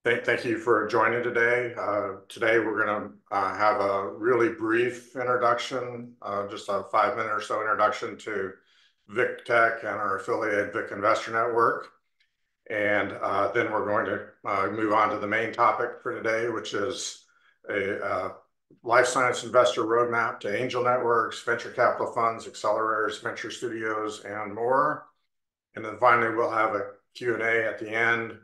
Thank you for joining today. Today we're going to have a really brief introduction, just a 5-minute or so introduction to VicTech and our affiliated Vic Investor Network. And then we're going to move on to the main topic for today, which is a life science investor roadmap to angel networks, venture capital funds, accelerators, venture studios, and more. And then finally, we'll have a Q&A at the end.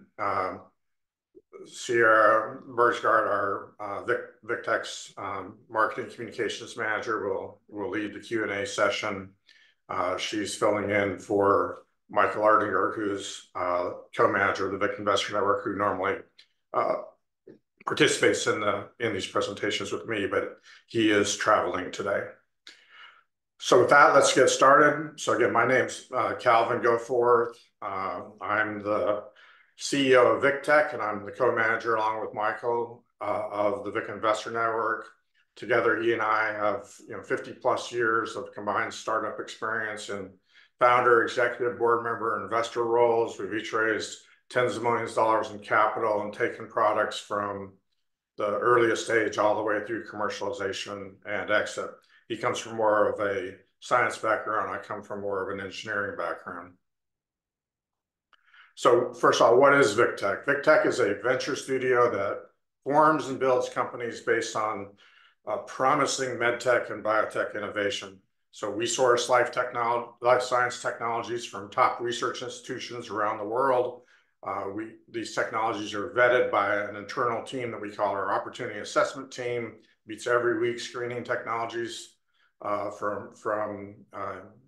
Sierra Berggaard, our VicTech's marketing communications manager, will lead the Q&A session. She's filling in for Michael Ardinger, who's co-manager of the Vic Investor Network, who normally participates in these presentations with me, but he is traveling today. So with that, let's get started. So again, my name's Calvin Goforth. I'm the CEO of VicTech, and I'm the co-manager along with Michael of the Vic Investor Network. Together, he and I have 50+ years of combined startup experience in founder, executive board member, and investor roles. We've each raised tens of millions of dollars in capital and taken products from the earliest stage all the way through commercialization and exit. He comes from more of a science background. I come from more of an engineering background. So first of all, what is VicTech? VicTech is a venture studio that forms and builds companies based on promising medtech and biotech innovation. So we source life science technologies from top research institutions around the world. These technologies are vetted by an internal team that we call our opportunity assessment team. Meets every week screening technologies from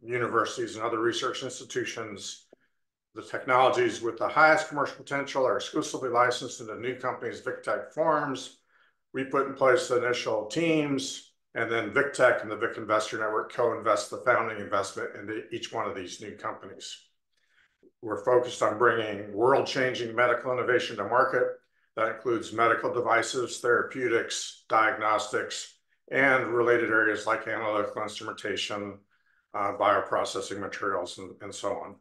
universities and other research institutions. The technologies with the highest commercial potential are exclusively licensed into new companies VicTech forms. We put in place the initial teams, and then VicTech and the Vic Investor Network co-invest the founding investment into each one of these new companies. We're focused on bringing world-changing medical innovation to market. That includes medical devices, therapeutics, diagnostics, and related areas like analytical instrumentation, bioprocessing materials, and so on.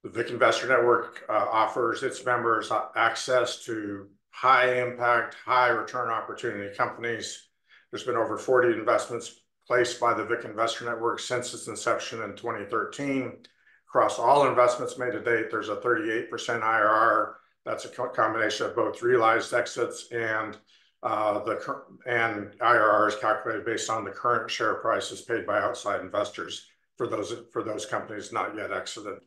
The Vic Investor Network offers its members access to high-impact, high-return opportunity companies. There's been over 40 investments placed by the Vic Investor Network since its inception in 2013. Across all investments made to date, there's a 38% IRR. That's a combination of both realized exits and IRR is calculated based on the current share prices paid by outside investors for those companies not yet exited.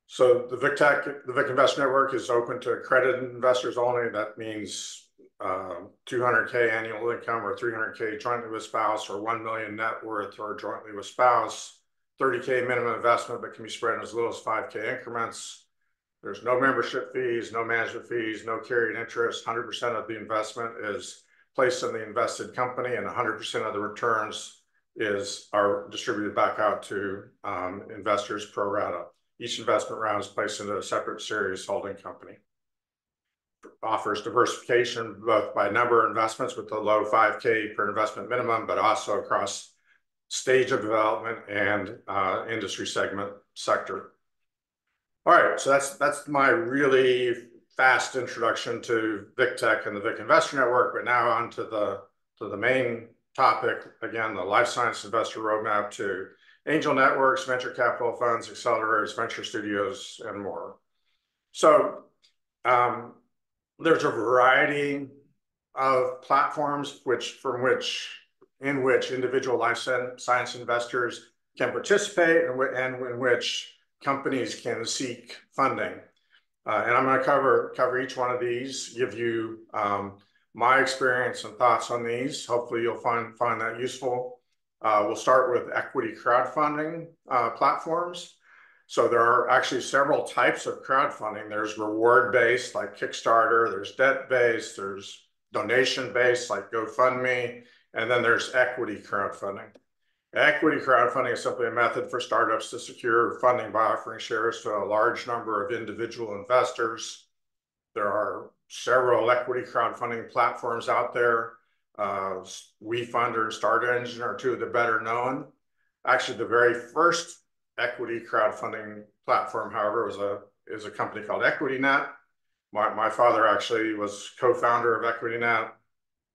So the Vic Investor Network is open to accredited investors only. That means 200K annual income or 300K jointly with spouse, or 1 million net worth or jointly with spouse. 30K minimum investment, but can be spread in as little as 5K increments. There's no membership fees, no management fees, no carried interest. 100% of the investment is placed in the invested company, and 100% of the returns are distributed back out to investors pro rata. Each investment round is placed into a separate series holding company. Offers diversification both by number of investments with the low 5K per investment minimum, but also across stage of development and industry sector. All right, so that's my really fast introduction to VicTech and the Vic Investor Network. But now on to the main topic, again, the life science investor roadmap to angel networks, venture capital funds, accelerators, venture studios, and more. So there's a variety of platforms in which individual life science investors can participate and in which companies can seek funding. And I'm going to cover each one of these, give you my experience and thoughts on these. Hopefully you'll find that useful. We'll start with equity crowdfunding platforms. So there are actually several types of crowdfunding. There's reward-based like Kickstarter, there's debt-based, there's donation-based like GoFundMe, and then there's equity crowdfunding. Equity crowdfunding is simply a method for startups to secure funding by offering shares to a large number of individual investors. There are several equity crowdfunding platforms out there. WeFund or Start Engine are two of the better known. Actually, the very first equity crowdfunding platform, however, is a company called EquityNet. My father actually was co-founder of EquityNet.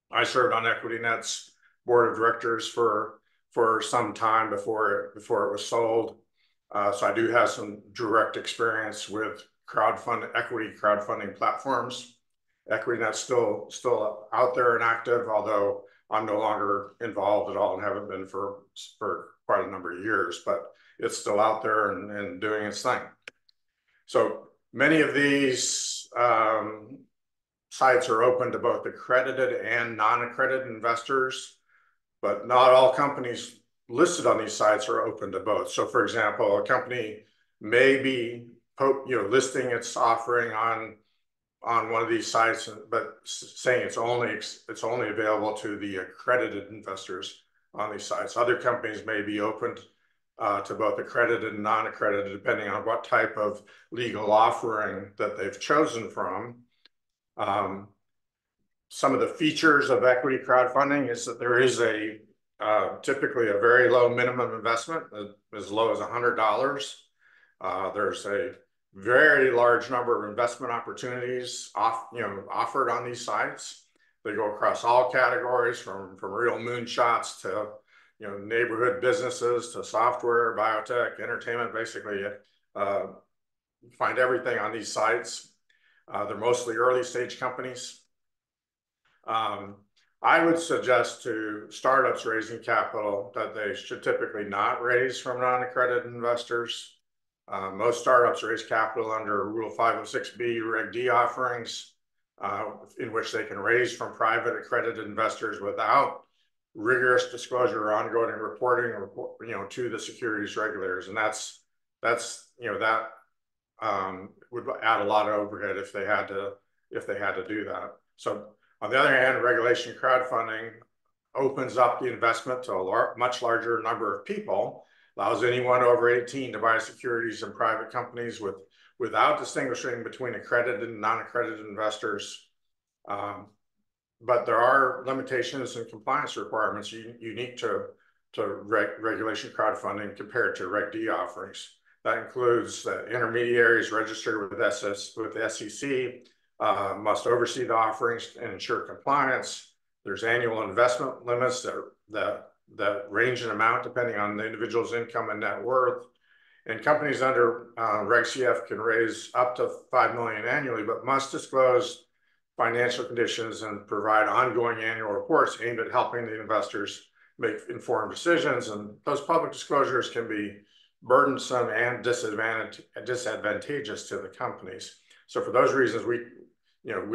I served on EquityNet's board of directors for some time before it was sold. So I do have some direct experience with equity crowdfunding platforms. EquityNet's still out there and active, although I'm no longer involved at all and haven't been for quite a number of years, but it's still out there and doing its thing. So many of these sites are open to both accredited and non-accredited investors, but not all companies listed on these sites are open to both. So for example, a company may be listing its offering on one of these sites, but saying it's only available to the accredited investors on these sites. Other companies may be open to both accredited and non-accredited, depending on what type of legal offering that they've chosen from. Some of the features of equity crowdfunding is that there is typically a very low minimum investment, as low as $100. There's a very large number of investment opportunities offered on these sites. They go across all categories, from real moonshots to neighborhood businesses to software, biotech, entertainment. Basically, you find everything on these sites. They're mostly early stage companies. I would suggest to startups raising capital that they should typically not raise from non-accredited investors. Most startups raise capital under Rule 506B Reg D offerings, in which they can raise from private accredited investors without rigorous disclosure or ongoing reporting, to the securities regulators, and that would add a lot of overhead if they had to do that. So on the other hand, regulation crowdfunding opens up the investment to a much larger number of people, allows anyone over 18 to buy securities in private companies without distinguishing between accredited and non-accredited investors. But there are limitations and compliance requirements unique to regulation crowdfunding compared to Reg D offerings. That includes that intermediaries registered with the SEC must oversee the offerings and ensure compliance. There's annual investment limits that range in amount depending on the individual's income and net worth. And companies under Reg CF can raise up to $5 million annually, but must disclose financial conditions and provide ongoing annual reports aimed at helping the investors make informed decisions. And those public disclosures can be burdensome and disadvantageous to the companies. So for those reasons, we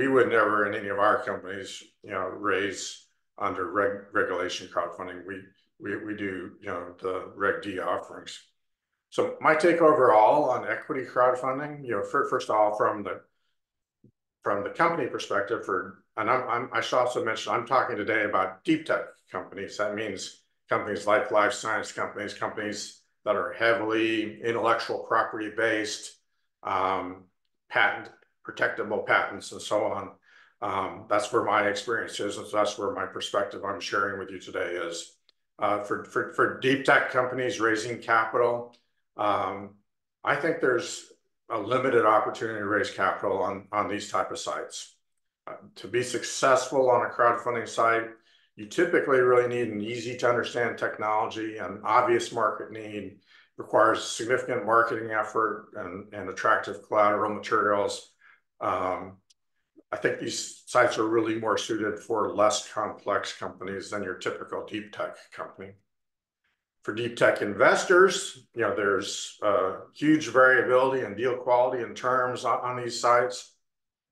would never in any of our companies, raise under regulation crowdfunding. We do, the Reg D offerings. So my take overall on equity crowdfunding, first of all, from the company perspective, I should also mention, I'm talking today about deep tech companies. That means companies like life science companies that are heavily intellectual property based, protectable patents, and so on. That's where my experience is, and so that's where my perspective I'm sharing with you today is. For deep tech companies raising capital, I think there's a limited opportunity to raise capital on these type of sites. To be successful on a crowdfunding site, you typically really need an easy to understand technology, and obvious market need, requires significant marketing effort and attractive collateral materials. I think these sites are really more suited for less complex companies than your typical deep tech company. For deep tech investors, there's huge variability in deal quality and terms on these sites.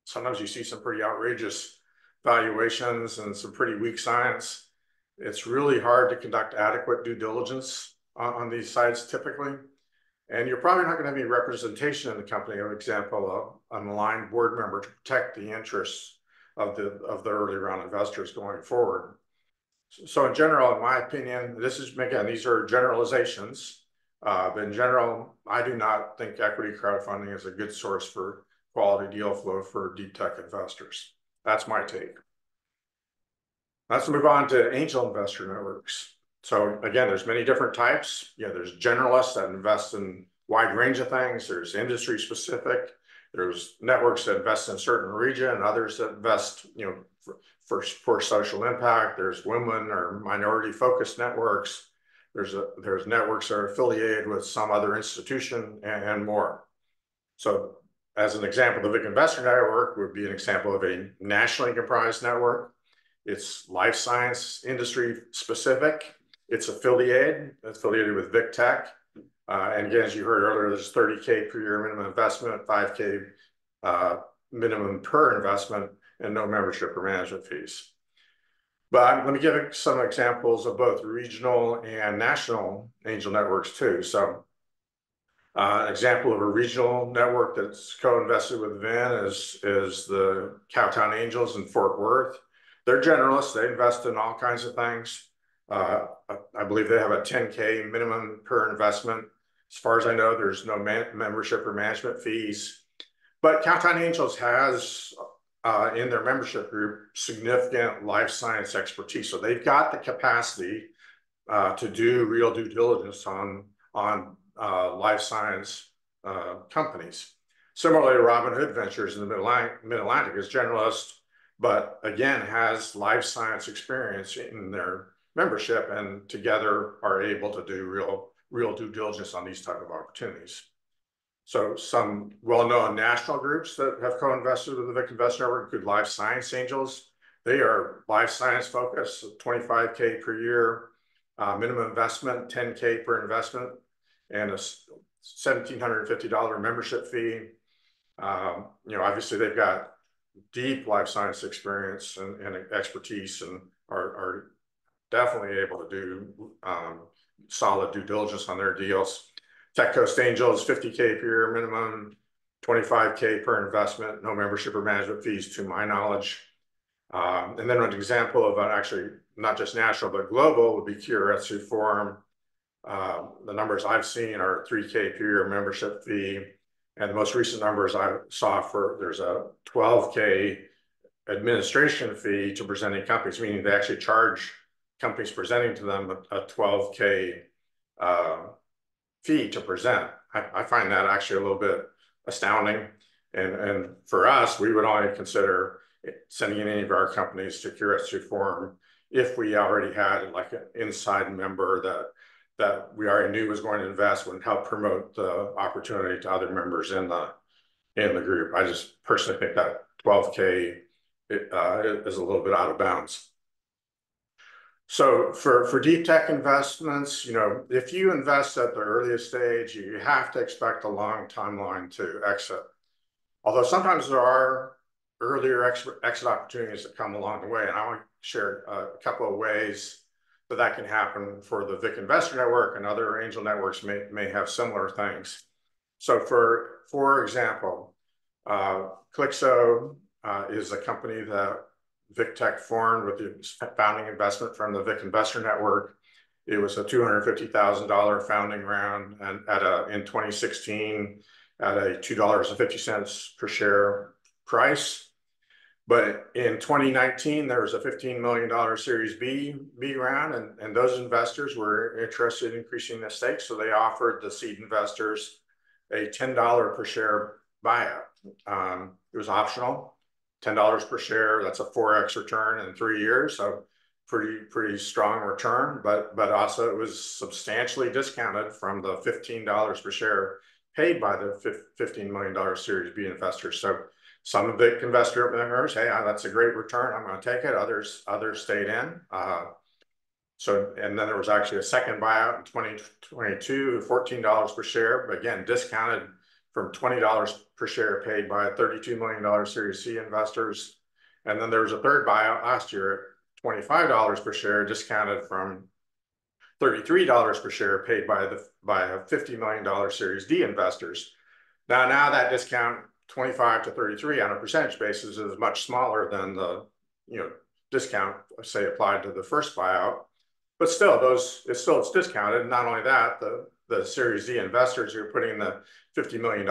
Sometimes you see some pretty outrageous valuations and some pretty weak science. It's really hard to conduct adequate due diligence on these sites typically. And you're probably not going to have any representation in the company, for example, an aligned board member to protect the interests of the early round investors going forward. So in general, in my opinion, these are generalizations. But in general, I do not think equity crowdfunding is a good source for quality deal flow for deep tech investors. That's my take. Let's move on to angel investor networks. So again, there's many different types. There's generalists that invest in a wide range of things. There's industry specific. There's networks that invest in a certain region, others that invest, for social impact. There's women or minority focused networks. There's networks that are affiliated with some other institution and more. So as an example, the VIC Investor Network would be an example of a nationally comprised network. It's life science industry specific. It's affiliated with VIC Tech. And again, as you heard earlier, there's 30K per year minimum investment, 5K minimum per investment, and no membership or management fees. But let me give some examples of both regional and national angel networks too. So an example of a regional network that's co-invested with VIN is the Cowtown Angels in Fort Worth. They're generalists. They invest in all kinds of things. I believe they have a 10K minimum per investment. As far as I know, there's no membership or management fees. But Cowtown Angels has in their membership group significant life science expertise. So they've got the capacity to do real due diligence on life science companies. Similarly, Robin Hood Ventures in the Mid-Atlantic is generalist, but again has life science experience in their membership, and together are able to do real due diligence on these type of opportunities. So some well-known national groups that have co-invested with the VIC Investor Network include Life Science Angels. They are life science focused, 25K per year, minimum investment, 10K per investment, and a $1,750 membership fee. Obviously they've got deep life science experience and expertise, and are definitely able to do solid due diligence on their deals. Tech Coast Angels, 50K per year minimum, 25K per investment, no membership or management fees to my knowledge. And then an example of actually not just national, but global would be Keiretsu Forum. The numbers I've seen are 3K per year membership fee. And the most recent numbers I saw there's a 12K administration fee to presenting companies, meaning they actually charge companies presenting to them a 12K fee to present. I find that actually a little bit astounding. And for us, we would only consider sending in any of our companies to Keiretsu Forum if we already had like an inside member that we already knew was going to invest and help promote the opportunity to other members in the group. I just personally think that 12K is a little bit out of bounds. So for deep tech investments, if you invest at the earliest stage, you have to expect a long timeline to exit. Although sometimes there are earlier exit opportunities that come along the way, and I want to share a couple of ways that can happen for the VIC Investor Network, and other angel networks may have similar things. So for example, Clixo is a company that VIC Tech formed with the founding investment from the VIC Investor Network. It was a $250,000 founding round, and in 2016 at a $2.50 per share price. But in 2019, there was a $15 million Series B round, and those investors were interested in increasing their stake. So they offered the seed investors a $10 per share buyout. It was optional, $10 per share. That's a 4x return in 3 years. So pretty strong return, but also it was substantially discounted from the $15 per share paid by the $15 million Series B investors. So some of the investor members, hey, that's a great return, I'm going to take it. Others stayed in. And then there was actually a second buyout in 2022, $14 per share, but again, discounted from $20 per share paid by $32 million Series C investors. And then there was a third buyout last year at $25 per share, discounted from $33 per share paid by a $50 million Series D investors. Now that discount, 25 to 33 on a percentage basis, is much smaller than the discount, say, applied to the first buyout. But still, it's discounted. Not only that, the Series D investors who are putting the $50 million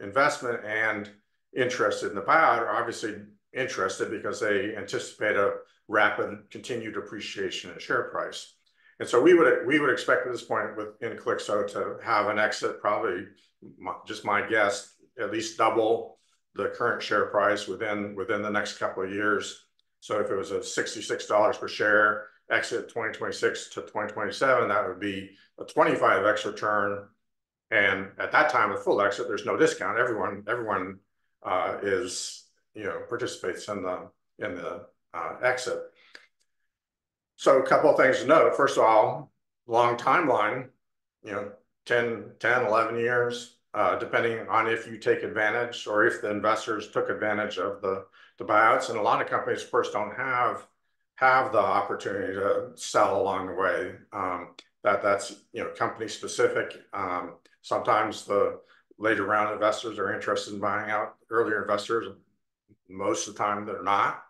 investment and interested in the buyout are obviously interested because they anticipate a rapid continued appreciation in share price. And so we would expect at this point in Clixo to have an exit, probably just my guess, at least double the current share price within the next couple of years. So if it was a $66 per share exit 2026 to 2027, that would be a 25x return. And at that time, with full exit, there's no discount. Everyone is, participates in the exit. So a couple of things to note. First of all, long timeline, 10, 11 years, depending on if you take advantage or if the investors took advantage of the buyouts. And a lot of companies, of course, don't have the opportunity to sell along the way. That's company specific. Sometimes the later round investors are interested in buying out earlier investors. Most of the time, they're not.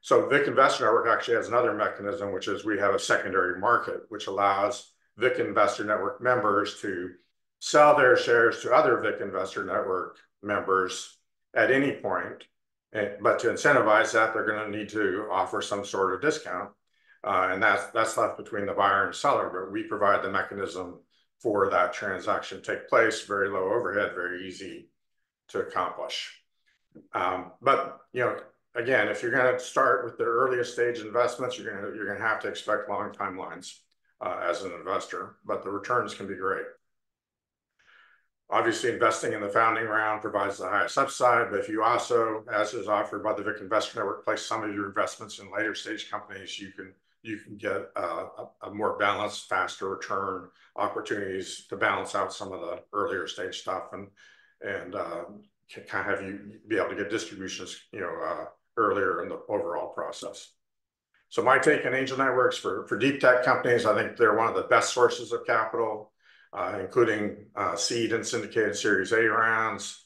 So VIC Investor Network actually has another mechanism, which is we have a secondary market, which allows VIC Investor Network members to sell their shares to other VIC Investor Network members at any point. But to incentivize that, they're going to need to offer some sort of discount. And that's left between the buyer and seller. But we provide the mechanism for that transaction to take place, very low overhead, very easy to accomplish. But again, if you're going to start with the earliest stage investments, you're going to have to expect long timelines as an investor, but the returns can be great. Obviously, investing in the founding round provides the highest upside, but if you also, as is offered by the VIC Investor Network, place some of your investments in later stage companies, you can get a more balanced, faster return opportunities to balance out some of the earlier stage stuff and can kind of have you be able to get distributions, earlier in the overall process. So my take on angel networks for deep tech companies, I think they're one of the best sources of capital, including seed and syndicated Series A rounds.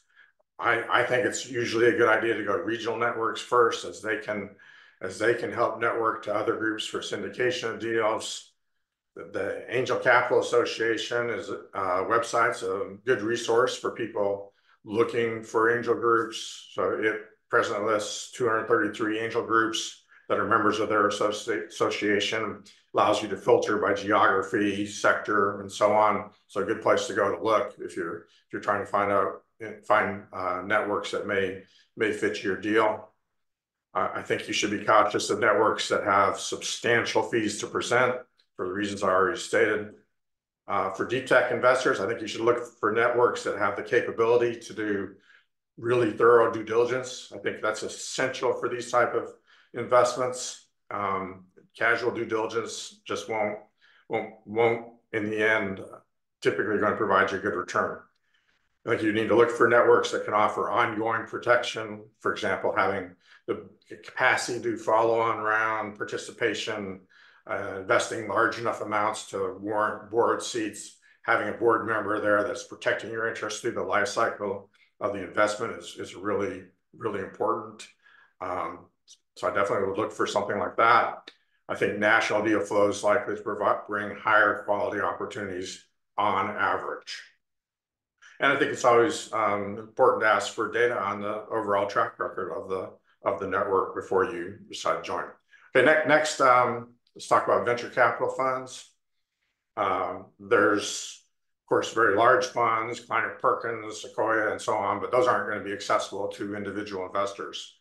I think it's usually a good idea to go to regional networks first, as they can help network to other groups for syndication of deals. The Angel Capital Association is website's a good resource for people looking for angel groups. So it presently lists 233 angel groups that are members of their association, allows you to filter by geography, sector, and so on. So a good place to go to look if you're trying to find networks that may fit your deal. I think you should be cautious of networks that have substantial fees to present for the reasons I already stated. For deep tech investors, I think you should look for networks that have the capability to do really thorough due diligence. I think that's essential for these type of investments. Casual due diligence just won't in the end typically going to provide you a good return. I think you need to look for networks that can offer ongoing protection. For example, having the capacity to follow on round participation, investing large enough amounts to warrant board seats, having a board member there that's protecting your interest through the life cycle of the investment is really, really important. So I definitely would look for something like that. I think national deal flow is likely to bring higher quality opportunities on average. And I think it's always important to ask for data on the overall track record of the network before you decide to join. Okay, next, let's talk about venture capital funds. There's, of course, very large funds, Kleiner Perkins, Sequoia, and so on, but those aren't going to be accessible to individual investors.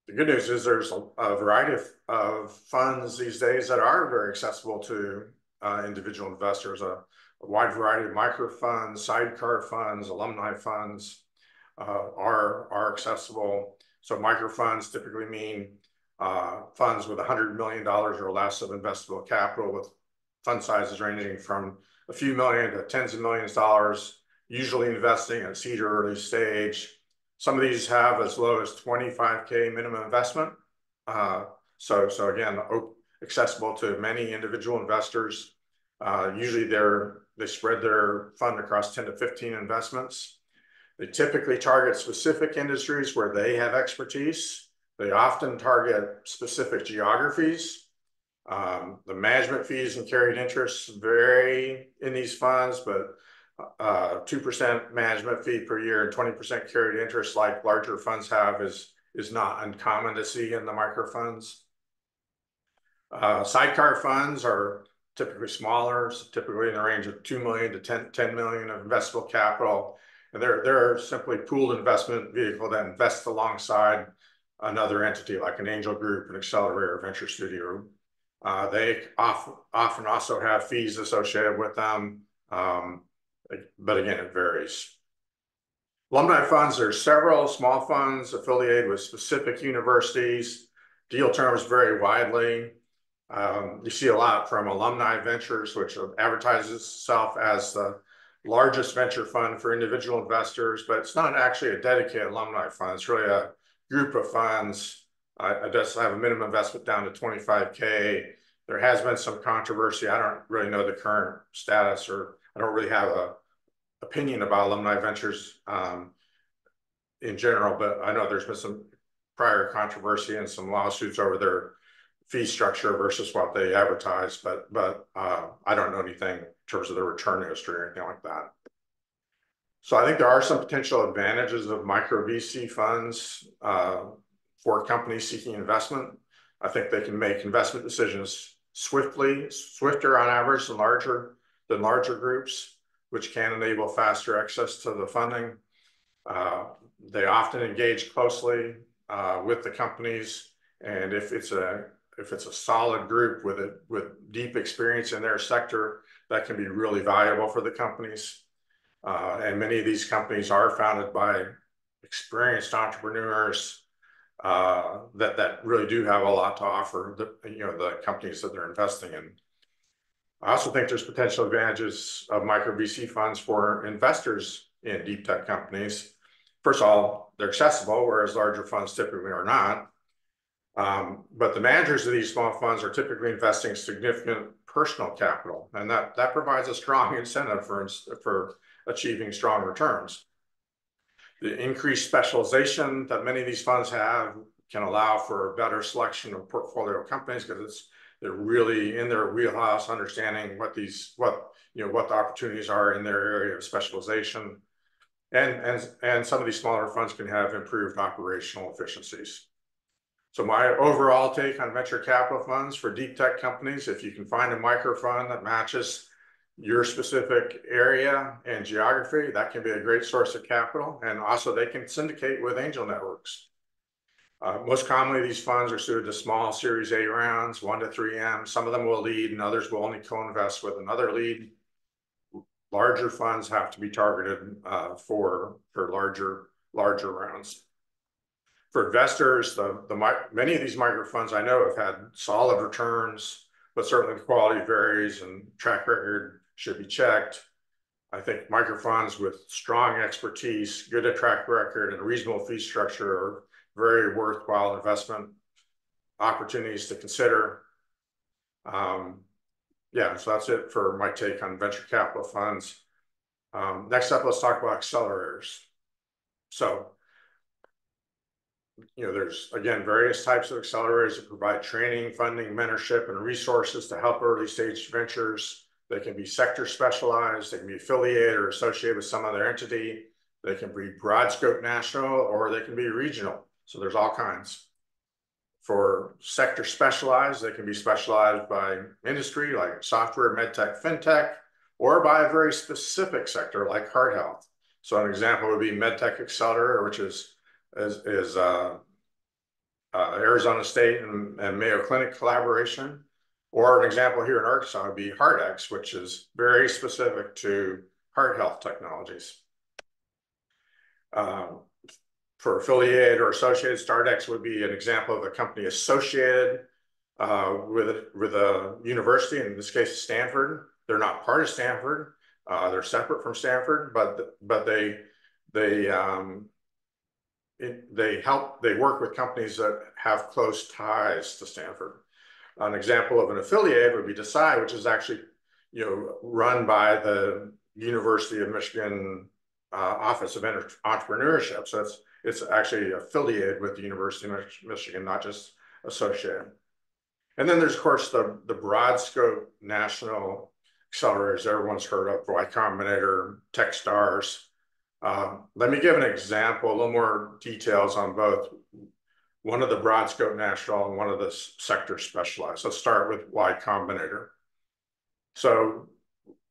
The good news is there's a variety of funds these days that are very accessible to individual investors. A wide variety of micro funds, sidecar funds, alumni funds are accessible. So micro funds typically mean funds with $100 million or less of investable capital, with fund sizes ranging from a few million to tens of millions of dollars, usually investing at seed or early stage. Some of these have as low as 25K minimum investment. So again, accessible to many individual investors. Usually they spread their fund across 10 to 15 investments. They typically target specific industries where they have expertise. They often target specific geographies. The management fees and carried interests vary in these funds, but 2% management fee per year and 20% carried interest like larger funds have is not uncommon to see in the micro funds. Sidecar funds are typically smaller, typically in the range of 2 million to 10 million of investable capital. And they're simply pooled investment vehicle that invests alongside another entity like an angel group, an accelerator, venture studio. They often also have fees associated with them, but again, it varies. Alumni funds, there's several small funds affiliated with specific universities. Deal terms vary widely. You see a lot from Alumni Ventures, which advertises itself as the largest venture fund for individual investors, but it's not actually a dedicated alumni fund. It's really a group of funds. It does have a minimum investment down to 25K. There has been some controversy. I don't really know the current status, or I don't really have an opinion about Alumni Ventures in general, but I know there's been some prior controversy and some lawsuits over their fee structure versus what they advertise, but I don't know anything in terms of the return history or anything like that. So I think there are some potential advantages of micro VC funds for companies seeking investment. I think they can make investment decisions swifter on average than larger groups, which can enable faster access to the funding. They often engage closely with the companies, and if it's a solid group with deep experience in their sector, that can be really valuable for the companies. And many of these companies are founded by experienced entrepreneurs that really do have a lot to offer the companies that they're investing in. I also think there's potential advantages of micro VC funds for investors in deep tech companies. First of all, they're accessible, whereas larger funds typically are not. But the managers of these small funds are typically investing significant personal capital, and that provides a strong incentive for achieving strong returns. The increased specialization that many of these funds have can allow for a better selection of portfolio companies because they're really in their wheelhouse, understanding what the opportunities are in their area of specialization. And some of these smaller funds can have improved operational efficiencies. So my overall take on venture capital funds for deep tech companies, if you can find a micro fund that matches your specific area and geography, that can be a great source of capital. And also they can syndicate with angel networks. Most commonly, these funds are suited to small Series A rounds, 1 to 3M. Some of them will lead and others will only co-invest with another lead. Larger funds have to be targeted for larger rounds. For investors, many of these micro funds I know have had solid returns, but certainly the quality varies and track record should be checked. I think micro funds with strong expertise, good track record, and a reasonable fee structure are very worthwhile investment opportunities to consider. Yeah, so that's it for my take on venture capital funds. Next up, let's talk about accelerators. So, there's, again, various types of accelerators that provide training, funding, mentorship, and resources to help early stage ventures. They can be sector specialized, they can be affiliated or associated with some other entity. They can be broad scope national, or they can be regional. So there's all kinds. For sector specialized, they can be specialized by industry, like software, medtech, fintech, or by a very specific sector like heart health. So an example would be MedTech Accelerator, which is Arizona State and Mayo Clinic collaboration. Or an example here in Arkansas would be HeartX, which is very specific to heart health technologies. For affiliated or associated, StartX would be an example of a company associated with a university, in this case, Stanford. They're not part of Stanford. They're separate from Stanford, but they work with companies that have close ties to Stanford. An example of an affiliate would be Decide, which is actually run by the University of Michigan Office of Entrepreneurship. So it's actually affiliated with the University of Michigan, not just associated. And then there's, of course, the broad scope national accelerators everyone's heard of, Y Combinator, Techstars. Let me give an example, a little more details on both. One of the broad scope national and one of the sector specialized. Let's start with Y Combinator. So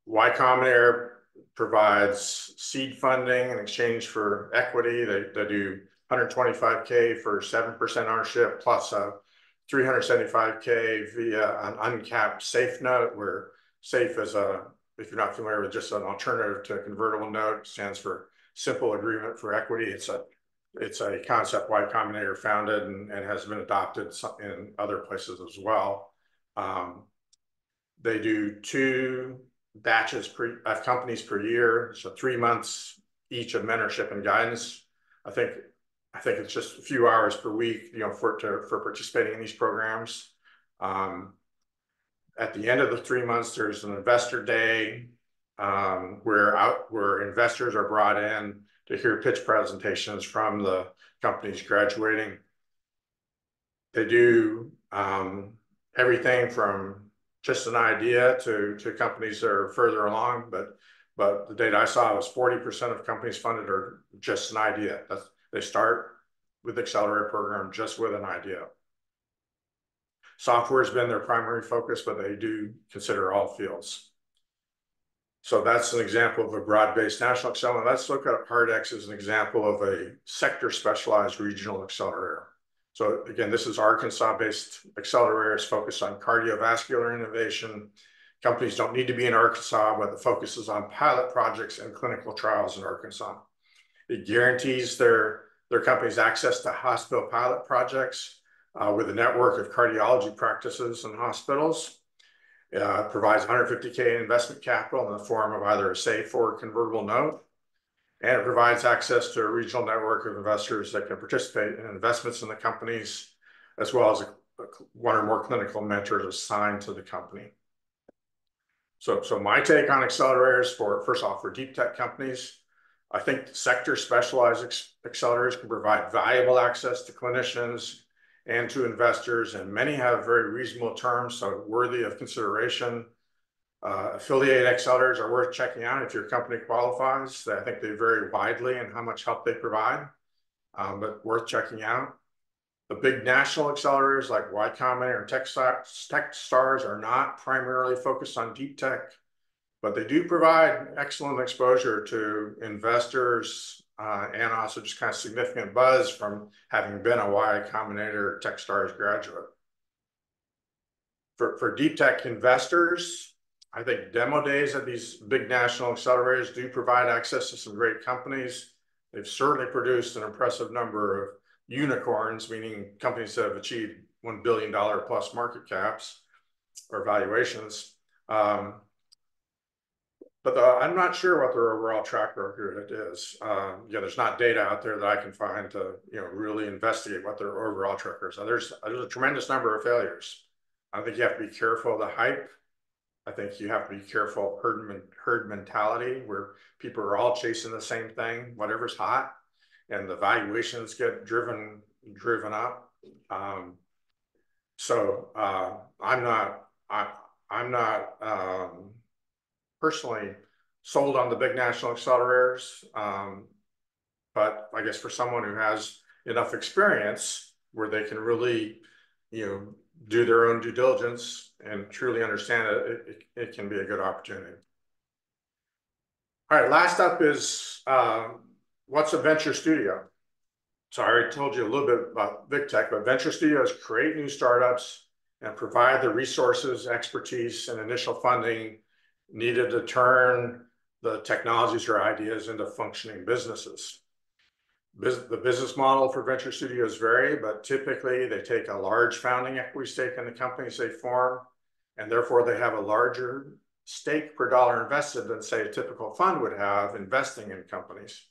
Y Combinator provides seed funding in exchange for equity. They do 125K for 7% ownership plus a 375K via an uncapped safe note, where safe is if you're not familiar with, just an alternative to a convertible note, stands for simple agreement for equity. It's a concept Y Combinator founded and has been adopted in other places as well. They do 2 batches of companies per year, so 3 months each of mentorship and guidance. I think it's just a few hours per week, for participating in these programs. At the end of the 3 months, there's an investor day where investors are brought in to hear pitch presentations from the companies graduating. They do everything from just an idea to companies that are further along, but the data I saw was 40% of companies funded are just an idea. They start with the accelerator program just with an idea. Software has been their primary focus, but they do consider all fields. So that's an example of a broad-based national accelerator. Let's look at Hardex as an example of a sector-specialized regional accelerator. So again, this is Arkansas-based accelerators focused on cardiovascular innovation. Companies don't need to be in Arkansas, but the focus is on pilot projects and clinical trials in Arkansas. It guarantees their companies access to hospital pilot projects with a network of cardiology practices and hospitals. It provides 150K investment capital in the form of either a safe or a convertible note. And it provides access to a regional network of investors that can participate in investments in the companies, as well as one or more clinical mentors assigned to the company. So my take on accelerators first off, for deep tech companies, I think sector specialized accelerators can provide valuable access to clinicians and to investors, and many have very reasonable terms, so worthy of consideration. Affiliate accelerators are worth checking out if your company qualifies. I think they vary widely in how much help they provide, but worth checking out. The big national accelerators like Y Combinator and Techstars are not primarily focused on deep tech, but they do provide excellent exposure to investors and also just kind of significant buzz from having been a Y Combinator Techstars graduate. For deep tech investors, I think demo days at these big national accelerators do provide access to some great companies. They've certainly produced an impressive number of unicorns, meaning companies that have achieved $1 billion plus market caps or valuations. But I'm not sure what their overall track record is. There's not data out there that I can find to really investigate what their overall track record is. There's a tremendous number of failures. I think you have to be careful of the hype. I think you have to be careful of herd mentality, where people are all chasing the same thing, whatever's hot, and the valuations get driven up. I'm not personally sold on the big national accelerators, but I guess for someone who has enough experience where they can really, do their own due diligence and truly understand it can be a good opportunity. All right, last up is what's a venture studio? So I already told you a little bit about Big Tech, but venture studios create new startups and provide the resources, expertise, and initial funding needed to turn the technologies or ideas into functioning businesses. The business model for venture studios vary, but typically they take a large founding equity stake in the companies they form, and therefore they have a larger stake per dollar invested than, say, a typical fund would have investing in companies.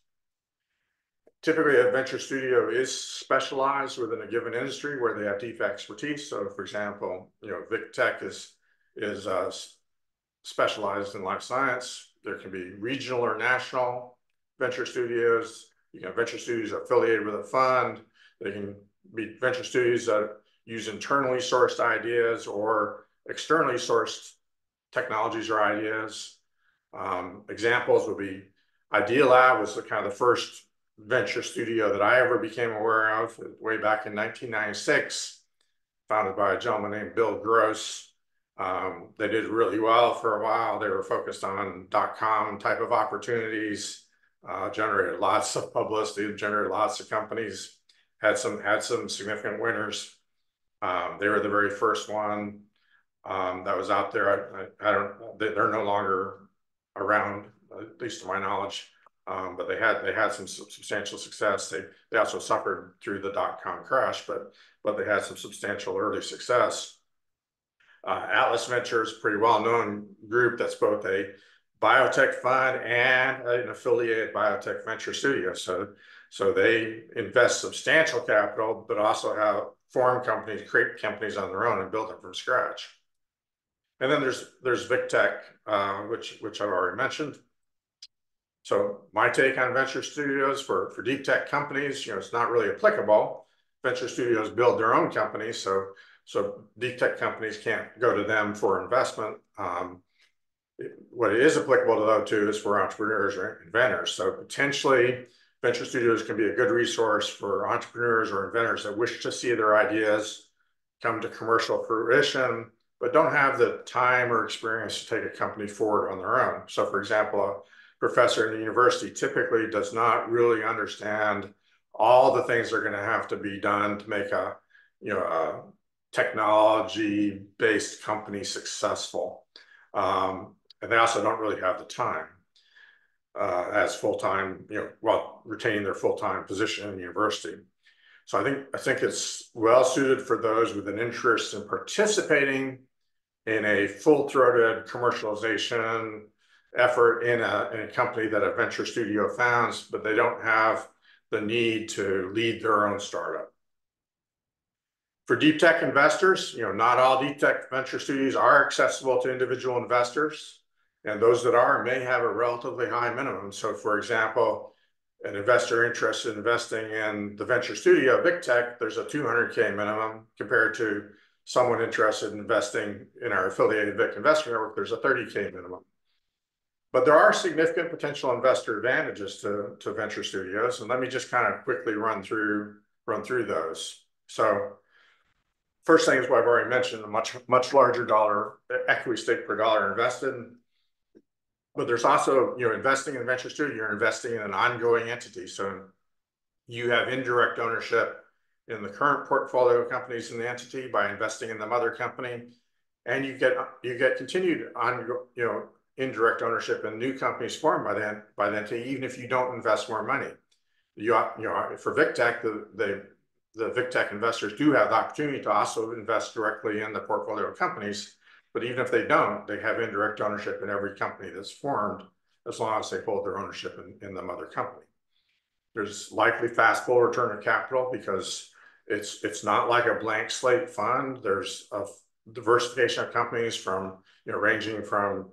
Typically, a venture studio is specialized within a given industry where they have deep expertise. So, for example, Vic Tech is specialized in life science. There can be regional or national venture studios. Venture studios affiliated with a fund. They can be venture studios that use internally sourced ideas or externally sourced technologies or ideas. Examples would be Idealab was the first venture studio that I ever became aware of way back in 1996, founded by a gentleman named Bill Gross. They did really well for a while. They were focused on .com type of opportunities, generated lots of publicity, generated lots of companies, had some significant winners. They were the very first one that was out there. I don't. They're no longer around, at least to my knowledge. But they had some substantial success. They also suffered through the .com crash, but they had some substantial early success. Atlas Ventures, pretty well-known group that's both a biotech fund and an affiliated biotech venture studio. So they invest substantial capital, but also have form companies, create companies on their own and build them from scratch. And then there's VicTech, which I've already mentioned. So my take on venture studios for deep tech companies, it's not really applicable. Venture studios build their own companies, so deep tech companies can't go to them for investment. What it is applicable to, though, too, is for entrepreneurs or inventors. So potentially, venture studios can be a good resource for entrepreneurs or inventors that wish to see their ideas come to commercial fruition, but don't have the time or experience to take a company forward on their own. So, for example, a professor in the university typically does not really understand all the things that are going to have to be done to make a technology-based company successful. And they also don't really have the time as full-time, while retaining their full-time position in the university. So I think it's well suited for those with an interest in participating in a full-throated commercialization effort in a company that a venture studio founds, but they don't have the need to lead their own startup. For deep tech investors, not all deep tech venture studios are accessible to individual investors, and those that are may have a relatively high minimum. So, for example, an investor interested in investing in the venture studio, VicTech, there's a $200K minimum, compared to someone interested in investing in our affiliated Vic Investor Network, there's a $30K minimum. But there are significant potential investor advantages to venture studios, and let me just kind of quickly run through those. So, first thing is what I've already mentioned, a much larger dollar equity stake per dollar invested. But there's also, investing in a venture studio, you're investing in an ongoing entity. So you have indirect ownership in the current portfolio of companies in the entity by investing in the mother company, and you get continued indirect ownership in new companies formed by the entity, even if you don't invest more money. For VicTech, the VicTech investors do have the opportunity to also invest directly in the portfolio of companies, but even if they don't, they have indirect ownership in every company that's formed, as long as they hold their ownership in the mother company. There's likely fast full return of capital because it's not like a blank slate fund. There's a diversification of companies from ranging from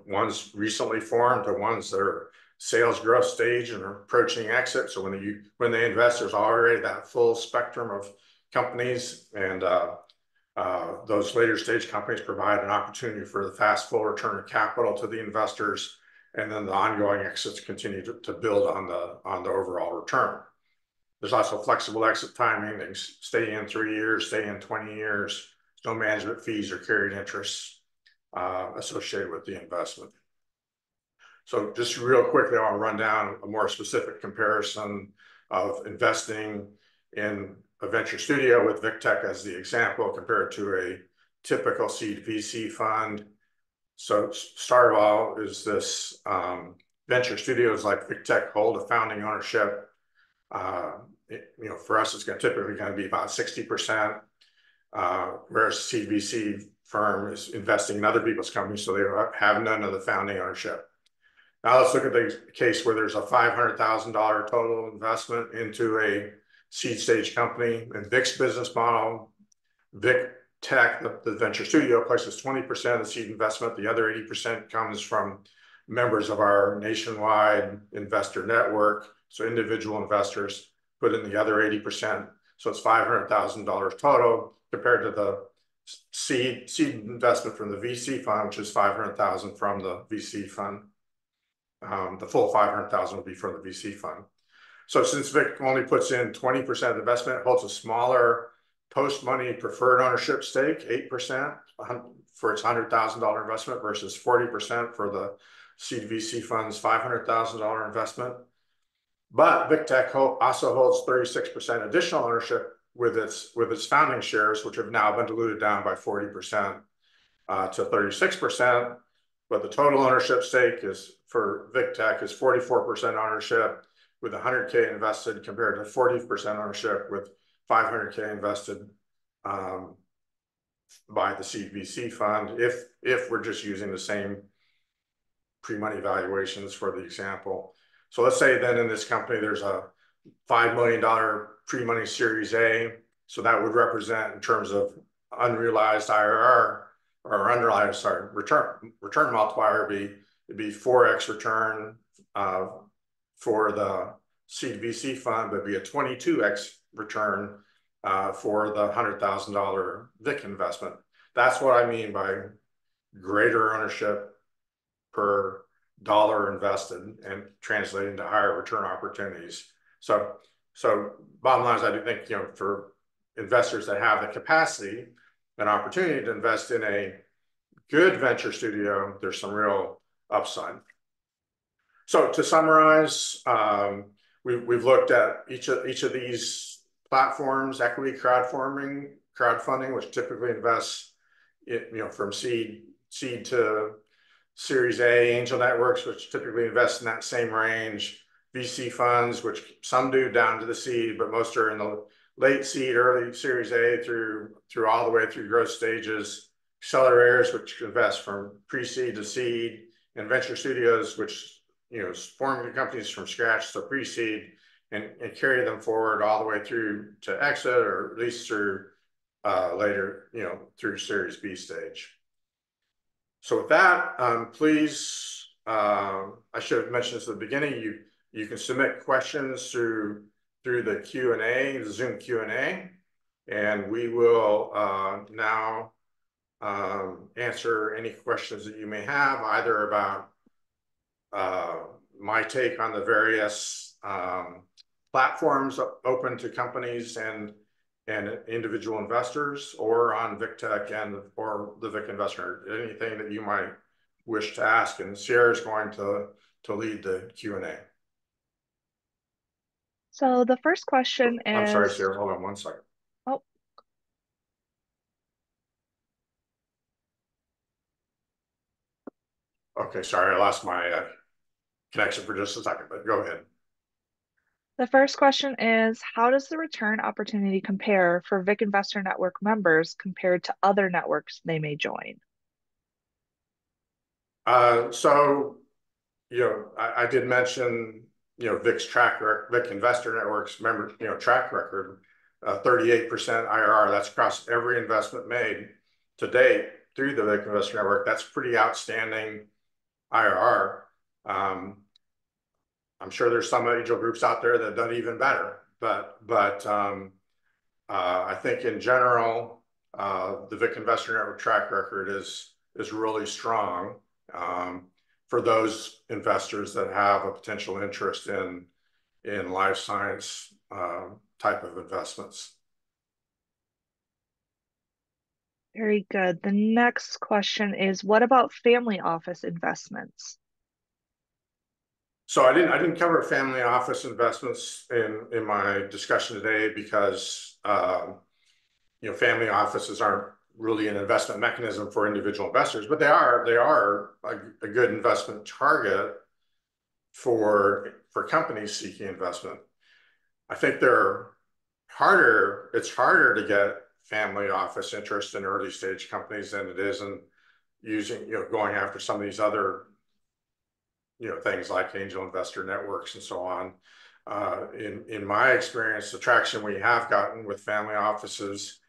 ones recently formed to ones that are sales growth stage and are approaching exit. So when they invest, there's already that full spectrum of companies, and those later stage companies provide an opportunity for the fast full return of capital to the investors, and then the ongoing exits continue to build on the overall return. There's also flexible exit timing. They can stay in 3 years, stay in 20 years. There's no management fees or carried interest associated with the investment. So just real quickly, I want to run down a more specific comparison of investing in a venture studio with VicTech as the example compared to a typical seed VC fund. So start of all is this venture studios like VicTech hold a founding ownership. For us, it's typically going to be about 60%, whereas a seed VC firm is investing in other people's companies, so they have none of the founding ownership. Now let's look at the case where there's a $500,000 total investment into a seed stage company. In Vic's business model, VicTech, the venture studio, places 20% of the seed investment. The other 80% comes from members of our nationwide investor network. So individual investors put in the other 80%. So it's $500,000 total compared to the seed investment from the VC fund, which is $500,000 from the VC fund. The full $500,000 will be from the VC fund. So since Vic only puts in 20% of the investment, it holds a smaller post-money preferred ownership stake, 8%, for its $100,000 investment versus 40% for the seed VC fund's $500,000 investment. But VicTech also holds 36% additional ownership with its founding shares, which have now been diluted down by 40% to 36%. But the total ownership stake is for VicTech is 44% ownership with 100K invested compared to 40% ownership with 500K invested by the seed VC fund. If we're just using the same pre-money valuations for the example. So let's say then in this company, there's a $5 million pre-money Series A. So that would represent in terms of unrealized IRR or unrealized, return multiplier it'd be 4x return for the seed VC fund, but it'd be a 22x return for the $100,000 VIC investment. That's what I mean by greater ownership per dollar invested and translating to higher return opportunities. So bottom line is I do think, for investors that have the capacity and opportunity to invest in a good venture studio, there's some real upside. So to summarize, we've looked at each of these platforms: equity crowdfunding, which typically invests from seed to Series A, angel networks, which typically invest in that same range, VC funds, which some do down to the seed, but most are in the late seed, early Series A through all the way through growth stages, accelerators, which invest from pre-seed to seed, and venture studios, which form companies from scratch to pre-seed and carry them forward all the way through to exit, or at least through later, through Series B stage. So with that, please, I should have mentioned this at the beginning, you can submit questions through the Q&A, the Zoom Q&A, and we will now answer any questions that you may have, either about my take on the various platforms open to companies and individual investors, or on VicTech or the Vic Investor, anything that you might wish to ask. And Sierra is going to lead the Q&A. So the first question is... I'm sorry, Sierra, hold on one second. Oh. Okay, sorry, I lost my connection for just a second, but go ahead. The first question is, how does the return opportunity compare for Vic Investor Network members compared to other networks they may join? So, I did mention, Vic's Vic Investor Network's member, track record, 38% IRR. That's across every investment made to date through the Vic Investor Network. That's pretty outstanding IRR. I'm sure there's some angel groups out there that have done even better, but I think in general, the Vic Investor Network track record is really strong for those investors that have a potential interest in life science type of investments. Very good. The next question is, what about family office investments? So I didn't cover family office investments in my discussion today because family offices aren't really an investment mechanism for individual investors, but they are a good investment target for companies seeking investment. I think it's harder to get family office interest in early stage companies than it is in going after some of these other things like angel investor networks and so on. In my experience, the traction we have gotten with family offices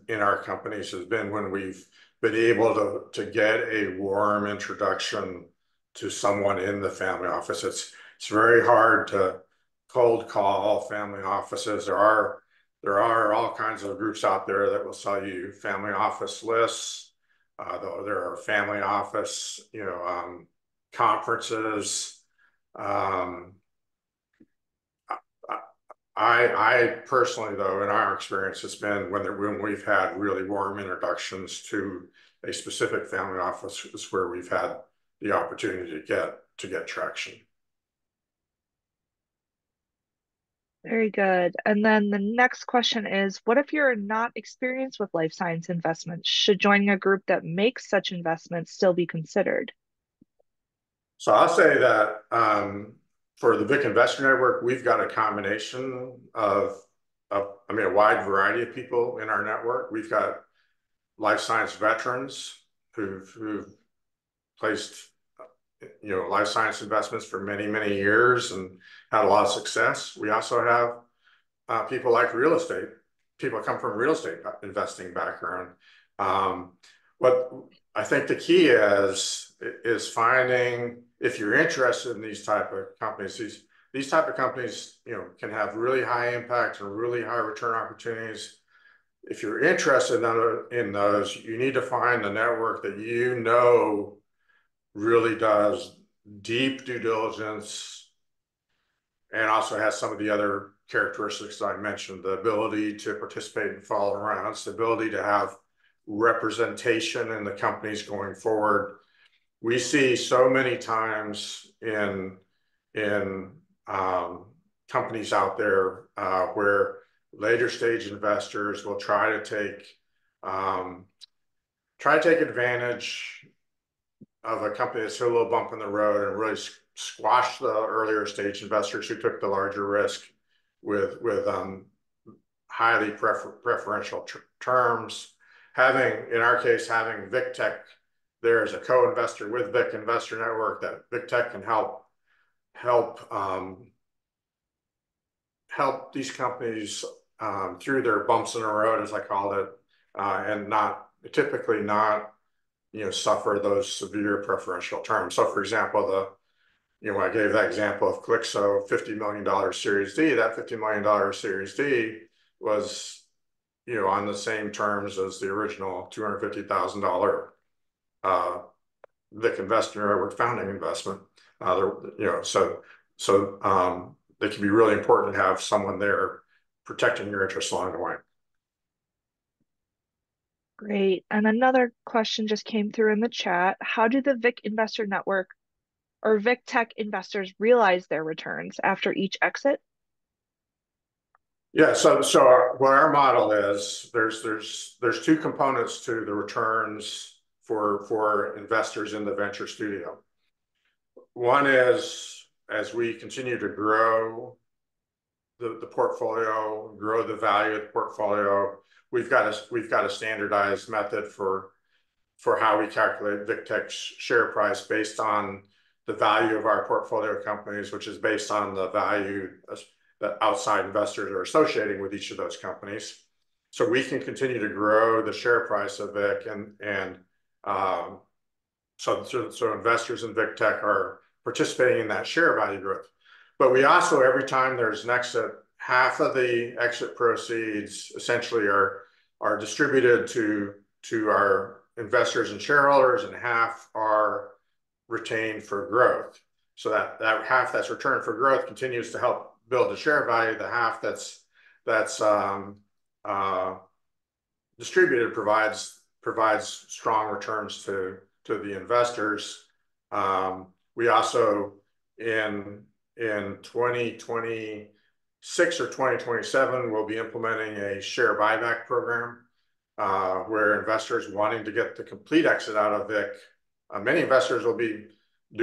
in our companies has been when we've been able to get a warm introduction to someone in the family office. It's very hard to cold call family offices. There are all kinds of groups out there that will sell you family office lists. There are family office, conferences. I personally, though, in our experience, it's been when we've had really warm introductions to a specific family office is where we've had the opportunity to get traction. Very good. And then the next question is, what if you're not experienced with life science investments? Should joining a group that makes such investments still be considered? So I'll say that for the VIC Investor Network, we've got a combination I mean, a wide variety of people in our network. We've got life science veterans who've placed, life science investments for many, many years and had a lot of success. We also have people like real estate. People come from real estate investing background. Um, what I think the key is finding if you're interested in these type of companies. These type of companies, can have really high impact and really high return opportunities. If you're interested in those, you need to find a network that really does deep due diligence and also has some of the other characteristics that I mentioned, the ability to participate in follow rounds, the ability to have representation in the companies going forward. We see so many times in companies out there where later stage investors will um, try to take advantage of a company that's hit a little bump in the road and really squash the earlier stage investors who took the larger risk with highly preferential terms. In our case, having VicTech there as a co-investor with Vic Investor Network, that VicTech can help help these companies through their bumps in the road, as I called it, and not suffer those severe preferential terms. So, for example, I gave that example of Clixo $50 million Series D. That $50 million Series D was, on the same terms as the original $250,000 Vic Investor Network founding investment. They can be really important to have someone there protecting your interests along the way. Great. And another question just came through in the chat. How do the VIC Investor Network or VIC Tech investors realize their returns after each exit? Yeah, what our model is, there's two components to the returns for investors in the venture studio. One is as we continue to grow the portfolio, grow the value of the portfolio, we've got a standardized method for how we calculate VicTech's share price based on the value of our portfolio companies, which is based on the value that outside investors are associating with each of those companies. So we can continue to grow the share price of Vic so investors in VicTech are participating in that share value growth. But we also, every time there's an exit, half of the exit proceeds essentially are distributed to our investors and shareholders, and half are retained for growth. So that half that's returned for growth continues to help build the share value. The half that's distributed provides strong returns to the investors. We also in 2026 or 2027 we'll be implementing a share buyback program where investors wanting to get the complete exit out of Vic. Many investors will do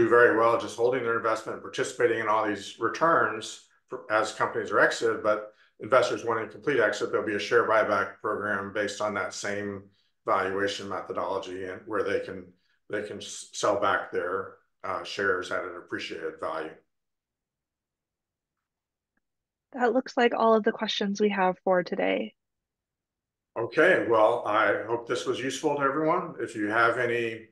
very well just holding their investment, participating in all these returns as companies are exited, but investors wanting a complete exit, there'll be a share buyback program based on that same valuation methodology, and where they can sell back their shares at an appreciated value. That looks like all of the questions we have for today. Okay, well, I hope this was useful to everyone. If you have any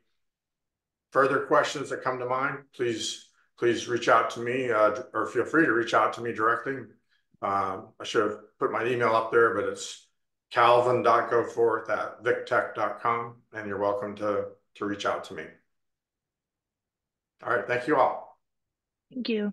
further questions that come to mind, please reach out to me, or feel free to reach out to me directly. I should have put my email up there, but it's calvin.goforth@victech.com, and you're welcome to reach out to me. All right, thank you all. Thank you.